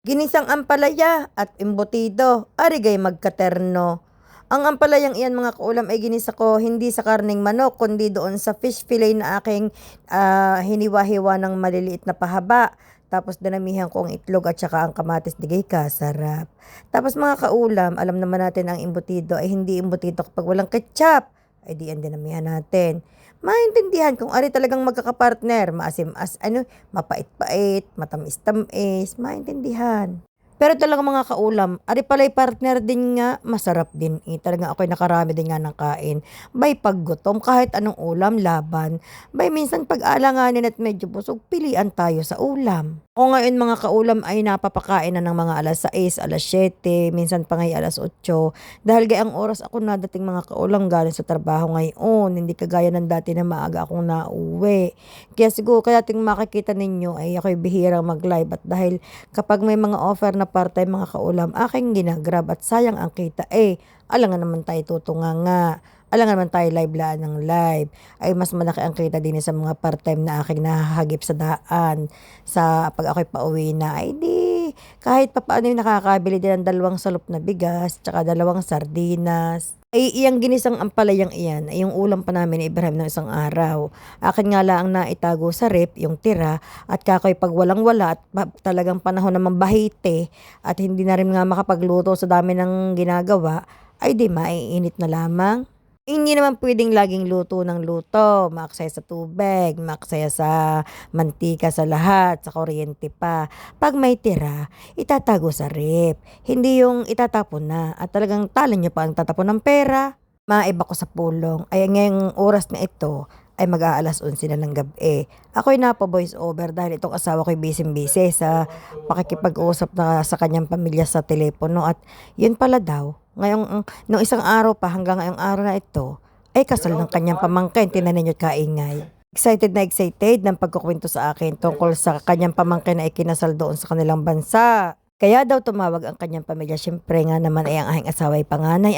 Ginisang ampalaya at embutido, arigay magkaterno. Ang ampalayang iyan mga kaulam ay ginisa ko hindi sa karning manok kundi doon sa fish fillet na aking hiniwa-hiwa ng maliliit na pahaba. Tapos dinamihan ko ang itlog at saka ang kamatis, digay kasarap. Tapos mga kaulam, alam naman natin ang embutido ay hindi embutido kapag walang ketchup. Ay di yan dinamihan natin. Maintindihan kung ari talagang magkakapartner, maasim as mapait-pait, matamis-tamis, maintindihan. Pero talaga mga kaulam, ari pala'y partner din nga, masarap din eh. Talagang ako'y nakarami din nga ng kain. Bay paggutom, kahit anong ulam, laban. Bay minsan pag alanganin at medyo busog, pilian tayo sa ulam. O ngayon mga kaulam ay napapakain na ng mga alas 6, alas 7, minsan pa ngay alas 8. Dahil gayang oras ako nadating mga kaulam galing sa trabaho ngayon. Hindi kagaya ng dati na maaga akong nauwi. Kaya siguro kaya ting makikita ninyo ay ako'y bihirang mag-live at dahil kapag may mga offer na part-time mga kaulam, aking ginagrab at sayang ang kita alangan naman tayo tutunganga. Alangan naman tayo live laan ng live. Ay mas malaki ang kita din sa mga part-time na aking nahahagip sa daan. Sa pag ako'y pauwi na, ay di, kahit pa paano yung nakakabili din ng 2 salop na bigas, tsaka 2 sardinas. Ay iyang ginisang ampalayang iyan ay yung ulam pa namin ni Ibrahim ng isang araw. Akin nga lang naitago sa rep yung tira at kakoy pag walang-wala at talagang panahon naman bahite at hindi na rin nga makapagluto sa dami ng ginagawa, ay di maiinit na lamang. Hindi naman pwedeng laging luto ng luto, maaksaya sa tubig, maaksaya sa mantika, sa lahat, sa kuryente pa. Pag may tira, itatago sa rep. Hindi yung itatapon na at talagang talo nyo pa ang tatapon ng pera. Maiba ko sa pulong. Ay ngayong oras na ito ay mag-aalas 11 na ng gabi. Ako'y napa voice over dahil itong asawa ko'y busy-busy sa pakikipag-usap na sa kanyang pamilya sa telepono at yun pala daw ngayong nung isang araw pa hanggang ngayong araw na ito ay kasal ng kanyang pamangkin. Tingnan ninyo kaingay. Excited ng pagkukwento sa akin tungkol sa kanyang pamangkin na ikinasal doon sa kanilang bansa. Kaya daw tumawag ang kanyang pamilya. Siyempre nga naman ay ang aking asawa ay panganay.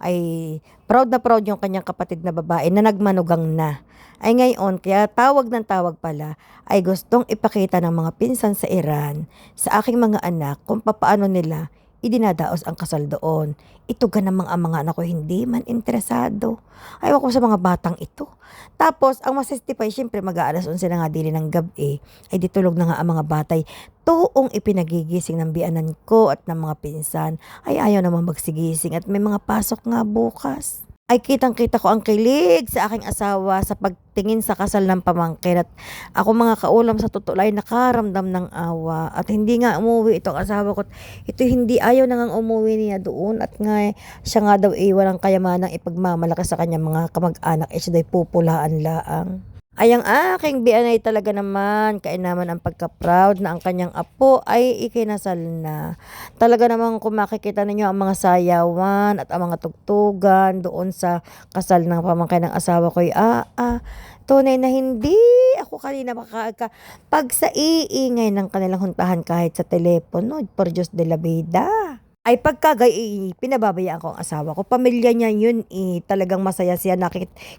Ay proud na proud yung kanyang kapatid na babae na nagmanugang na. Ay ngayon, kaya tawag ng tawag pala, ay gustong ipakita ng mga pinsan sa Iran sa aking mga anak kung papaano nila idinadaos ang kasal doon. Ito ganamang ang mga anak ko hindi man interesado. Ayaw ko sa mga batang ito. Tapos, ang masistify, syempre mag-aalas 11 na nga dili ng gabi, ay ditulog na nga ang mga batay. Tuong ipinagigising ng bianan ko at ng mga pinsan, ay ayaw naman magsigising at may mga pasok nga bukas. Ay kitang-kita ko ang kilig sa aking asawa sa pagtingin sa kasal ng pamangkin at ako mga kaulam sa totoo ay nakaramdam ng awa at hindi nga umuwi itong asawa ko. Ito hindi ayaw na ngang umuwi niya doon at nga siya nga daw walang kayamanang ipagmamalaki sa kanyang mga kamag-anak siya daw pupulaan laang. Ay ang aking bianay talaga naman, kainaman ang pagka-proud na ang kanyang apo ay ikinasal na. Talaga namang kung makikita ninyo ang mga sayawan at ang mga tugtugan doon sa kasal ng pamangkin ng asawa ko tunay na hindi ako kanina pag sa iingay ng kanilang huntahan kahit sa telepono, por Diyos de la vida. Ay pagkagay pinababayaan ko ang asawa ko. Pamilya niya yun talagang masaya siya.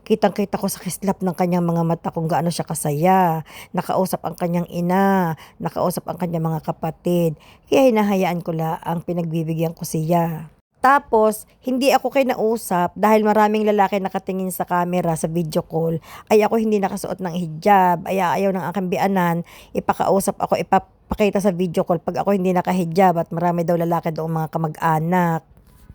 Kitang-kita ko sa kislap ng kanyang mga mata kung gaano siya kasaya. Nakausap ang kanyang ina, nakausap ang kanyang mga kapatid. Kaya hinahayaan ko ang pinagbibigyan ko siya. Tapos, hindi ako kinausap dahil maraming lalaki nakatingin sa camera sa video call. Ay ako hindi nakasuot ng hijab. Ay ayaw ng aking bianan. Ipakausap ako, ipapakita sa video call pag ako hindi nakahijab at marami daw lalaki doon mga kamag-anak.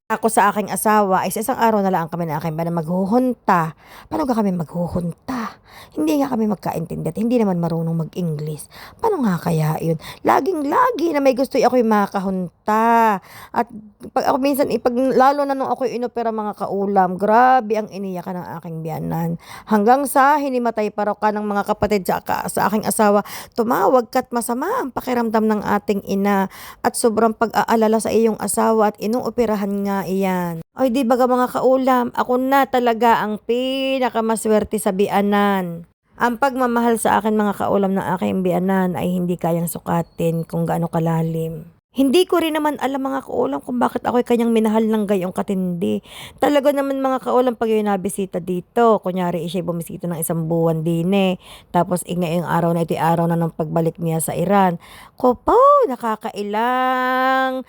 Ako sa aking asawa ay sa isang araw na lang kami na aking na maghuhunta. Paano ka kami maghuhunta? Hindi nga kami magkaintindihan. Hindi naman marunong mag-English. Paano nga kaya yun? Laging-lagi na may gusto ako'y makahunta. At pag ako minsan, lalo na nung ako'y inopera mga kaulam, grabe ang iniyakan ng aking biyanan. Hanggang sa hinimatay pa raw ka ng mga kapatid sa aking asawa, tumawag ka't masama ang pakiramdam ng ating ina at sobrang pag-aalala sa iyong asawa at inuoperahan nga iyan. Ay di baga mga kaulam, ako na talaga ang pinakamaswerte sa bianan. Ang pagmamahal sa akin mga kaulam ng aking bianan ay hindi kayang sukatin kung gaano kalalim. Hindi ko rin naman alam mga kaulam kung bakit ako'y kanyang minahal ng gayong katindi. Talaga naman mga kaulam 'pag yung nabisita dito, kunyari siya'y bumisita ng 1 buwan din eh, tapos ngayong araw na ito'y araw na ng pagbalik niya sa Iran. Ko po, nakakailang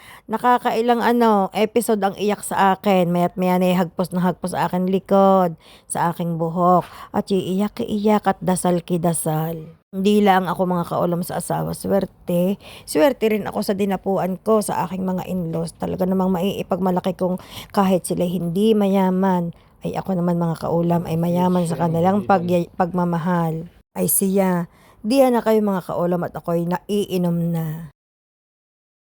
episode ang iyak sa akin. Maya't maya na hagpos na hagpos sa aking likod, sa aking buhok, at iiyak ki iyak at dasal ki dasal. Hindi lang ako mga kaulam sa asawa swerte. Swerte rin ako sa dinapuan ko sa aking mga in-laws. Talaga namang maiipagmalaki kong kahit sila hindi mayaman, ay ako naman mga kaulam ay mayaman sa kanilang pagmamahal. Ay siya, diyan na kayo mga kaulam at ako'y naiinom na.